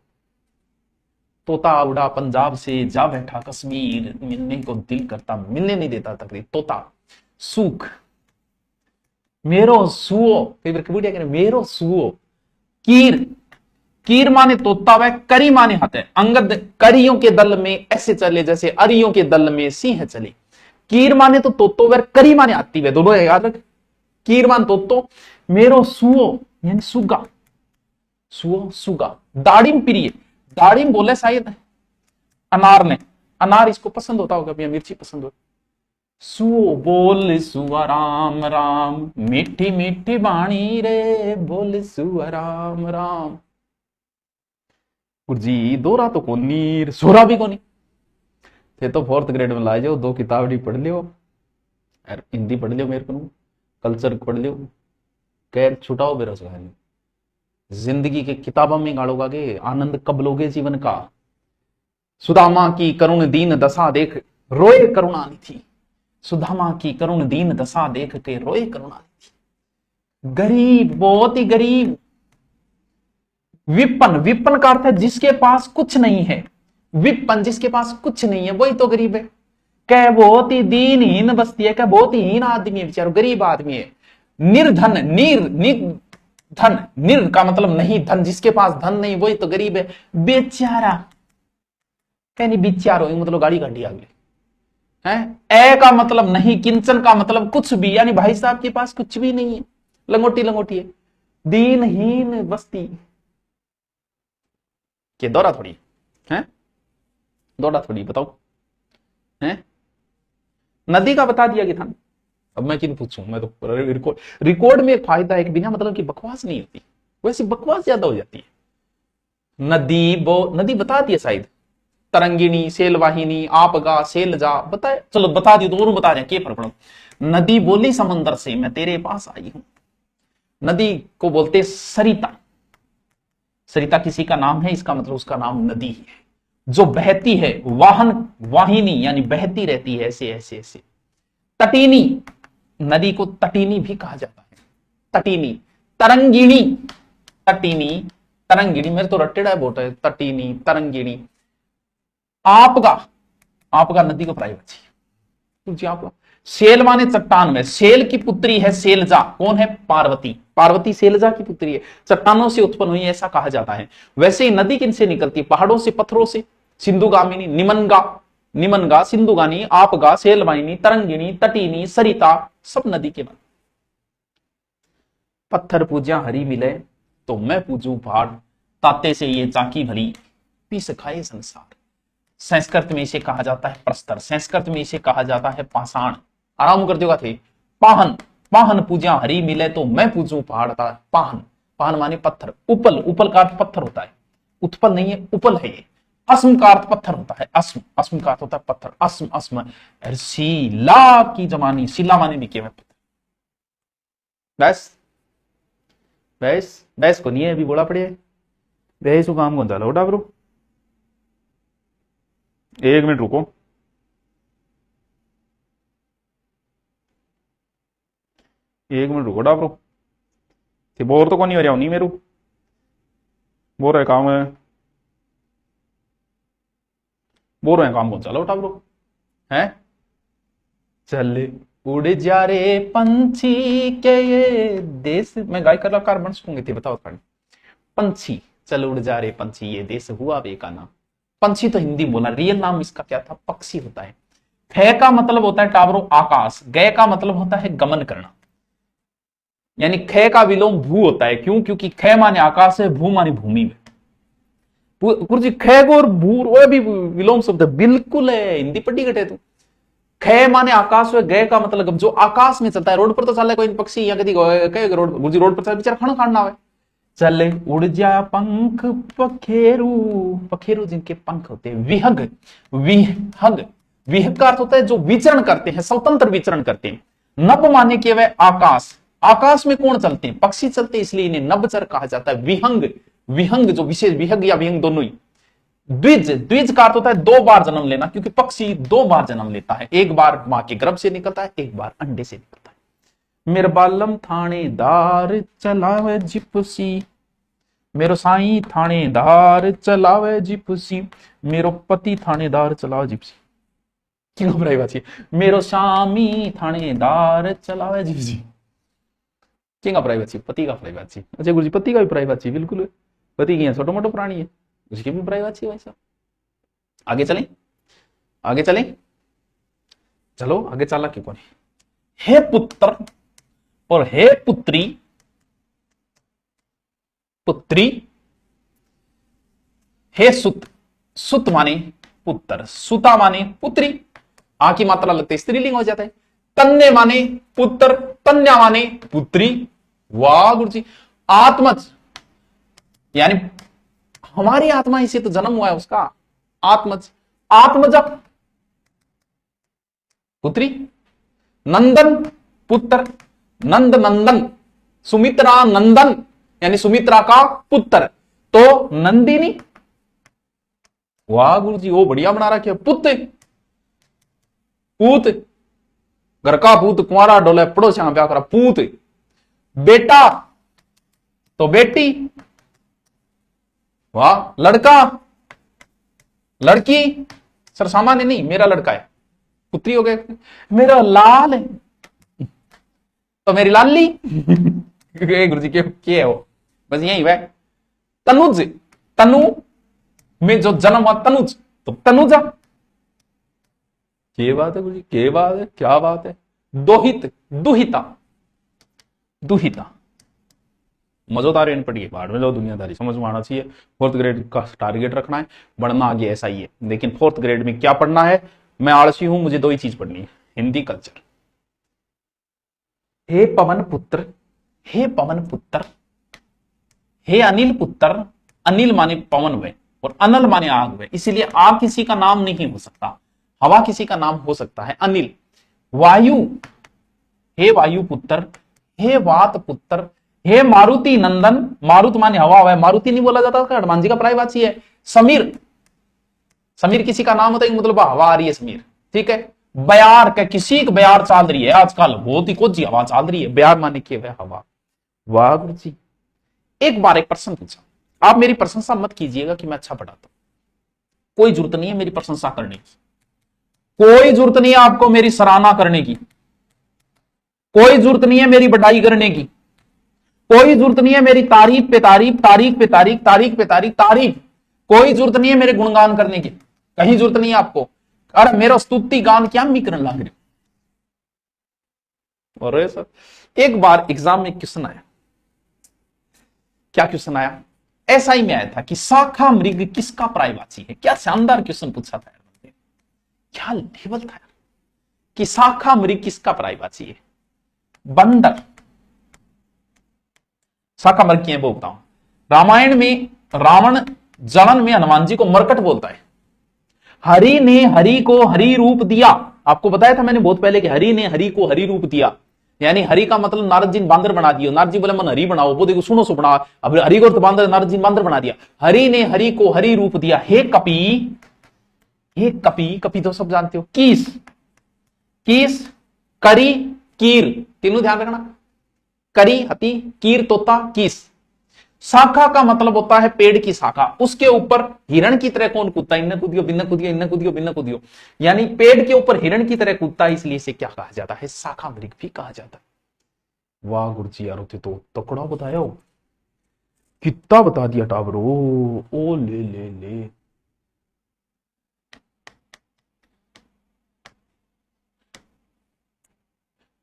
तोता उड़ा पंजाब से जा बैठा कश्मीर, मिलने को दिल करता मिलने नहीं देता तकरीर। तोता, सूख, मेरो सुओ, कई बार कबूडिया कह रहे मेरो सुओ। कीर, कीर माने तोता वह, करी माने हाथ है। अंगद करियों के दल में ऐसे चले जैसे अरियों के दल में सिंह चले। कीर माने तो तोतो वह, करी माने आती वह, दोनों याद रख। कीर मान तोतो, मेरो सुओ यानी सुगा, सुओ सुगा। दाड़िम प्रिय, दाड़िम बोले शायद अनार ने, अनार इसको पसंद होता होगा भैया, मिर्ची पसंद हो। सुओ बोल सुआ राम राम, मीठी मीठी बाणी रे, बोल सुआ राम राम। गुरुजी दोरा तो कोनी, सोरा भी कोनी। थे तो फोर्थ ग्रेड में ला जाओ, दो किताब नहीं पढ़ लियो, हिंदी पढ़ लियो, मेरे को कल्चर पढ़ लियो, कैर छुटाओ बेरोजगारी। जिंदगी के किताबों में गाड़ोगा के आनंद कब लोगे जीवन का। सुदामा की करुण दीन दशा देख रोए करुणानी थी, सुदामा की करुण दीन दशा देख के रोए करुणानी थी। गरीब, बहुत ही गरीब। विपन, विपन का अर्थ है जिसके पास कुछ नहीं है। विपन जिसके पास कुछ नहीं है वही तो गरीब है। क्या बहुत ही दीनहीन बस्ती है, क्या बहुत ही हीन आदमी है, बेचारा गरीब आदमी है। निर्धन, धन, निर का मतलब नहीं, धन जिसके पास धन नहीं वही तो गरीब है। बेचारा कहनी बेचारो मतलब गाड़ी गाड़ी आगे है। ए का मतलब नहीं, किंचन का मतलब कुछ भी, यानी भाई साहब के पास कुछ भी नहीं है, लंगोटी लंगोटी है, दीनहीन बस्ती के। दौरा थोड़ी है, दौरा थोड़ी, बताओ है। नदी का बता दिया कि था। अब मैं किन पूछूं, मैं तो रिकॉर्ड में एक फायदा है कि बिना मतलब की बकवास नहीं होती, वैसी बकवास ज्यादा हो जाती है। नदी नदी बता दिया शायद, तरंगिणी, सेलवाहिनी, आपगा, सेलजा बताए, चलो बता दी, दोनों बता रहे हैं, क्या फर्क पड़ा। नदी बोली समंदर से मैं तेरे पास आई हूं। नदी को बोलते सरिता। सरिता किसी का नाम है, इसका मतलब उसका नाम नदी है, जो बहती है, वाहिनी यानी बहती रहती है, ऐसे ऐसे ऐसे। तटीनी, नदी को तटीनी भी कहा जाता है, तटीनी। तरंगिणी, तटीनी, तरंगिणी, मेरे तो रट्टेड़ा बोट है, तटीनी, तरंगिणी। आपगा, आपगा नदी को प्राइवेट। आपगा। शेल माने चट्टान में, शेल की पुत्री है सेलजा, कौन है, पार्वती। पार्वती सेलजा की पुत्री है, चट्टानों से उत्पन्न हुई ऐसा कहा जाता है। वैसे ही नदी किन से निकलती है, पहाड़ों से, पत्थरों से। सिंधुगामिनी, निमनगा, निमनगा, सिंधुगानी, आपगा, सेलवाहिनी, तरंगिणी, तटीनी, सरिता, सब नदी के नाम। पत्थर पूजा हरी मिले तो मैं पूजू पहाड़, ताते से ये चाकी भरी, पीस खाए संसार। संस्कृत में इसे कहा जाता है प्रस्तर, संस्कृत में इसे कहा जाता है पाषाण। आराम कर देगा थे। पाहन, पाहन पूजा हरी मिले तो मैं पूजू पहाड़ था। पाहन, पाहन माने पत्थर। उपल, उपल का अर्थ पत्थर होता है, उत्पल नहीं है, उपल है ये। अस्म का अर्थ पत्थर होता है, अस्म, अस्म का अर्थ होता है पत्थर, अस्म, अस्म। शीला की जमानी, शीला माने निके में पत्थर। बस बस बस को नहीं है, अभी बोला पड़े बहस काम कौन चला उठा ब्रो। एक मिनट रुको, एक मिनट रुको डाबरो, बोर तो कौन नहीं हो रहा नहीं मेरू, बोर है काम है, बोर है काम कौन चला उठा ब्रो है। चल उड़ जा रे पंछी के ये देश, मैं गाय कलाकार बन सकूंगी थी, बताओ थोड़ी। पंछी, चल उड़ जा रे पंछी ये देश हुआ बेगाना। पंछी तो हिंदी बोला, रियल नाम इसका क्या था, पक्षी होता है। खे का मतलब होता है टावरो आकाश, गए का मतलब होता है गमन करना, यानी खे का विलोम भू होता है। क्यों, क्योंकि खे माने आकाश है, भू माने भूमि में। गुरुजी खे को और भू वो भी विलोम शब्द है, बिल्कुल है, हिंदी पढ़ी घटे तू। खे माने आकाश है, गए का मतलब जो आकाश में चलता है, रोड पर तो चल कोई पक्षी या कभी रोड, गुरुजी रोड पर चल बेचारा खाना खाना है। चले उड़ जा पंख पखेरु, पखेरु जिनके पंख होते हैं। विहग, विहग, विहग का अर्थ होता है जो विचरण करते हैं, स्वतंत्र विचरण करते हैं। नभ माने के वह आकाश, आकाश में कौन चलते हैं, पक्षी चलते हैं, इसलिए इन्हें नभचर कहा जाता है। विहंग, विहंग जो विशेष, विहग या विहंग दोनों ही। द्विज, द्विज का अर्थ होता है दो बार जन्म लेना, क्योंकि पक्षी दो बार जन्म लेता है, एक बार मां के गर्भ से निकलता है, एक बार अंडे से निकलता है। मेरे बालम थानेदार चलावे जिपसी, मेरो साई थानेदार चलावे जिपसी, मेरो पति थानेदार चलावे जिपसी। क्यों घबराई बात, मेरो स्वामी थानेदार चलावे जिपसी। क्यों घबराई बात, पति का फ्राई बात। अच्छा गुरुजी पति का भी फ्राई बात, बिल्कुल पति की है, छोटो मोटो प्राणी है, उसकी भी फ्राई बात वैसा। आगे चलें, आगे चलें, चलो आगे चला क्यों कौन। हे पुत्र और हे पुत्री, पुत्री, हे सुत, सुत माने पुत्र, सुता माने पुत्री, आ की मात्रा लगते है स्त्रीलिंग हो जाता है। तन्ने माने पुत्र, तन्या माने पुत्री। वाह गुरु जी। आत्मज यानी हमारी आत्मा इसे तो जन्म हुआ है उसका। आत्मज, आत्मजा पुत्री। नंदन पुत्र, नंद नंदन, सुमित्रा नंदन यानी सुमित्रा का पुत्र, तो नंदिनी। वाह गुरु जी, वो बढ़िया बना रखा है। पुत्र, पूत, घर का पूत कुंवारा डोले पड़ोसिया ब्याह करा, पूत। बेटा तो बेटी। वाह। लड़का, लड़की, सर सामान्य नहीं, मेरा लड़का है, पुत्री हो गए। मेरा लाल है तो मेरी लाली। गुरु जी क्या है वो, बस यही वह। तनुज, तनु में जो जन्म हुआ तनुज, तो तनुजा। क्या बात है गुरु जी, क्या बात है, क्या बात है। दोहित, दुहिता, दुहिता। मजोदार इन पढ़िए, बाढ़ में लो दुनियादारी समझ में आना चाहिए। फोर्थ ग्रेड का टारगेट रखना है, बढ़ना आगे ऐसा ही है। लेकिन फोर्थ ग्रेड में क्या पढ़ना है, मैं आलसी हूं, मुझे दो ही चीज पढ़नी है, हिंदी कल्चर। हे पवन पुत्र, हे पवन पुत्र, हे अनिल पुत्र। अनिल माने पवन हुए और अनल माने आग हुए, इसीलिए आग किसी का नाम नहीं हो सकता, हवा किसी का नाम हो सकता है, अनिल। वायु, हे वायु पुत्र, हे वात पुत्र, हे मारुति नंदन। मारुत माने हवा हुआ है, मारुति नहीं बोला जाता, हनुमान जी का प्रायवाची है। समीर, समीर किसी का नाम होता है, मतलब हवा आ रही है समीर, ठीक है। बयार का किसी की बयार चल रही है आजकल, बहुत ही कोजी हवा चल रही है, बयार माने के वह हवा। वाह गुरु जी। एक बार एक प्रश्न पूछा, आप मेरी प्रशंसा मत कीजिएगा कि मैं अच्छा पढ़ाता हूं, कोई जरूरत नहीं है मेरी प्रशंसा करने की, कोई जरूरत नहीं है आपको मेरी सराहना करने की, कोई जरूरत नहीं है मेरी बढ़ाई करने की, कोई जरूरत नहीं है मेरी तारीफ पे तारीफ, तारीख पे तारीख, तारीख पे तारीख, तारीफ। कोई जरूरत नहीं है मेरे गुणगान करने की, कहीं जरूरत नहीं है आपको। अरे मेरा स्तुति गान क्या मी करने लग रहे। अरे सर, एक बार एग्जाम में क्वेश्चन आया, क्या क्वेश्चन आया, ऐसा ही में आया था कि शाखा मृग किसका प्रायवाची है। क्या शानदार क्वेश्चन पूछा था, क्या लेवल था कि शाखा मृग किसका प्रायवाची है। बंदर शाखा मृग की है वो बताऊं। रामायण में रावण जलन में हनुमान जी को मरकट बोलता है। हरि ने हरि को हरि रूप दिया, आपको बताया था मैंने बहुत पहले कि हरि ने हरि को हरि रूप दिया, यानी हरि का मतलब नारद जी ने बांदर बना दिया। नारद जी बोले मन हरि बनाओ, वो देखो सुनो सो बना, अब हरि को तो बांदर, नारद जी ने बांदर बना दिया। हरि ने हरि को हरि रूप दिया। हे कपि, हे कपि, कपि तो सब जानते हो। कीस, कीस, करी, कीर, तीनों ध्यान रखना। करी हाथी, कीर तोता, कीस। शाखा का मतलब होता है पेड़ की शाखा, उसके ऊपर हिरण की तरह कौन कूदता है, इन्न कूदियो बिन्न कूदियो, इन्न कूदियो बिन्न कूदियो, यानी पेड़ के ऊपर हिरण की तरह कूदता है, इसलिए इसे क्या कहा जाता है, शाखा मृग भी कहा जाता है। वाह गुरु जी यार, तो तकड़ा बताया हो, कितना बता दिया टावरो, ओ ले ले ले।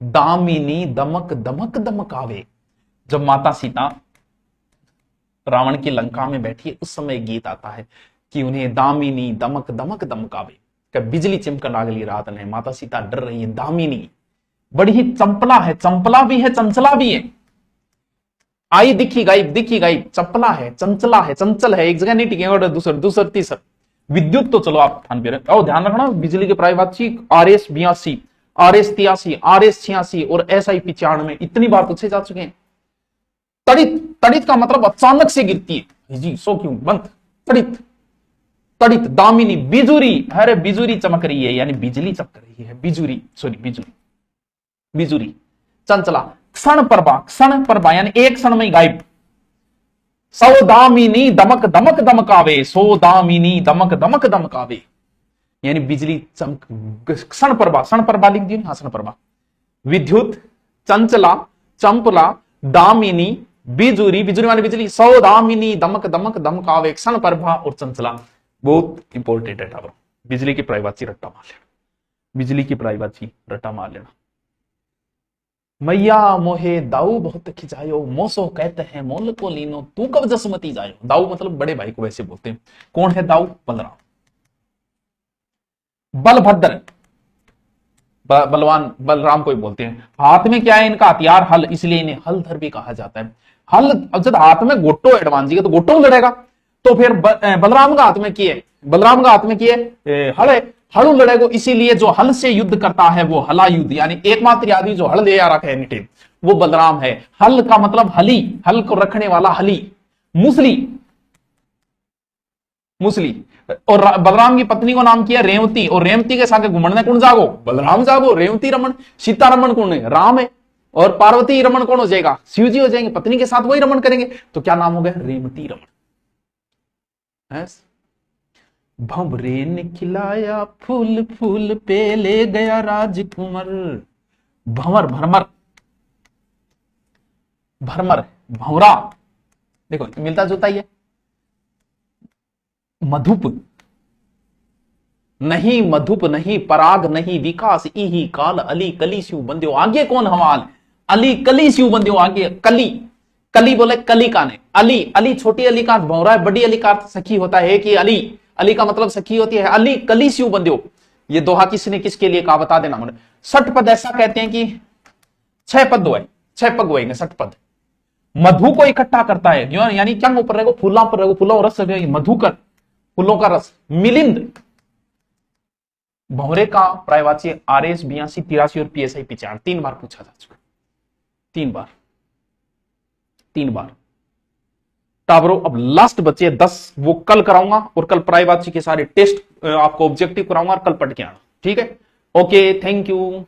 दामिनी दमक दमक दमकावे। जब माता सीता रावण की लंका में बैठी है, उस समय गीत आता है कि उन्हें दामिनी दमक दमक दमकावे, कब बिजली चमकन लागली रात ने, माता सीता डर रही है। दामिनी बड़ी ही चंपला है, चंपला भी है चंचला भी है। आई दिखी गायब, दिखी गायब, चंपला है, चंचला है, चंचल है, एक जगह नहीं टिकेगा, दूसर तीसर। विद्युत तो चलो आप ध्यान रखना, बिजली के प्रायवाची RS 82, RS 83, RS 86 और SI 95 इतनी बार पूछे जा चुके हैं। तड़ित, तड़ित का मतलब अचानक से गिरती है जी, सो क्यों बंद। तड़ित, तड़ित। दामिनी, बिजुरी, अरे बिजुरी चमक रही है, यानी बिजली चमक रही है, बिजुरी, सॉरी बिजुरी, बिजुरी। चंचला, क्षण प्रभा, क्षण प्रभा यानी एक क्षण में गायब। सो दामिनी दमक दमक दमकावे, सो दामिनी दमक दमक दमकावे, यानी बिजली चमक। क्षण प्रभा, क्षण प्रभा लिख दियो, हाँ क्षण प्रभा। विद्युत, चंचला, चंपला, दामिनी, बिजुरी, बिजुरी माने बिजली, सौ दामिनी दमक दमक दमकावे, क्षण प्रभा और चंचला। बहुत इंपॉर्टेंट है टावर, बिजली की प्रायवाची रट्टा मार लेना, बिजली की प्रायवाची रट्टा मार लेना। मैया मोहे दाऊ बहुत खिंचायो, मोसो कहते हैं मोल को लीनो, तू कब जसमती जायो। दाऊ मतलब बड़े भाई को वैसे बोलते हैं। कौन है दाऊ, बलराम। बलभद्र, बलवान बलराम को ही बोलते हैं। हाथ में क्या है इनका हथियार? हल, इसलिए इन्हें हलधर भी कहा जाता है। हल, अब जब हाथ में गोटो एडवांस जी का तो गोटो में लड़ेगा, तो फिर बलराम का हाथ में किए, बलराम का हाथ में किए हल है, हल लड़ेगो, इसीलिए जो हल से युद्ध करता है वो हला युद्ध, यानी एकमात्र आदमी जो हल ले आ रखा है एनी वो बलराम है। हल का मतलब हली, हल को रखने वाला हली, मुसली, मुसली। और बलराम की पत्नी को नाम किया रेवती, और रेवती के साथ घूमने कौन जागो? बलराम जागो। रेवती रमन, सीता रमन कौन है? राम है। और पार्वती रमन कौन हो जाएगा? शिव जी हो जाएंगे, पत्नी के साथ वही रमन करेंगे, तो क्या नाम हो गया? रेवती रमन। भंवरे ने खिलाया फूल, फूल पे ले गया राजकुमार। भंवर, भरमर, भरमर, भंवरा, देखो मिलता जुलता ही है। मधुप नहीं, मधुप नहीं, पराग नहीं, विकास इही काल, अली कली स्यू बंद्यो। आगे कौन हवाल? अली कली स्यू बंद्यो। आगे कली, कली बोले कली का ने, अली, अली छोटी अली का भौरा है, बड़ी अली का सखी होता है कि अली, अली का मतलब सखी होती है। अली कली स्यू बंद्यो, ये दोहा किसने किसके लिए कहा बता देना मुझे। सठ पद ऐसा कहते हैं कि 6 पद हुए, 6 पद हुए, 60 पद। मधु को इकट्ठा करता है, यानी क्या ऊपर रहेगा? फूलों पर रहेगा, फूलों रस, मधुकर, फूलों का रस। मिलिंद, भंवरे का प्रायवाची RS 82, 83 और PSI 95, 3 बार पूछा जा चुका, 3 बार, 3 बार। टाबरो अब लास्ट बचे 10, वो कल कराऊंगा, और कल प्रायवाची के सारे टेस्ट आपको ऑब्जेक्टिव कराऊंगा, और कल पढ़ के आना, ठीक है? Okay, thank you.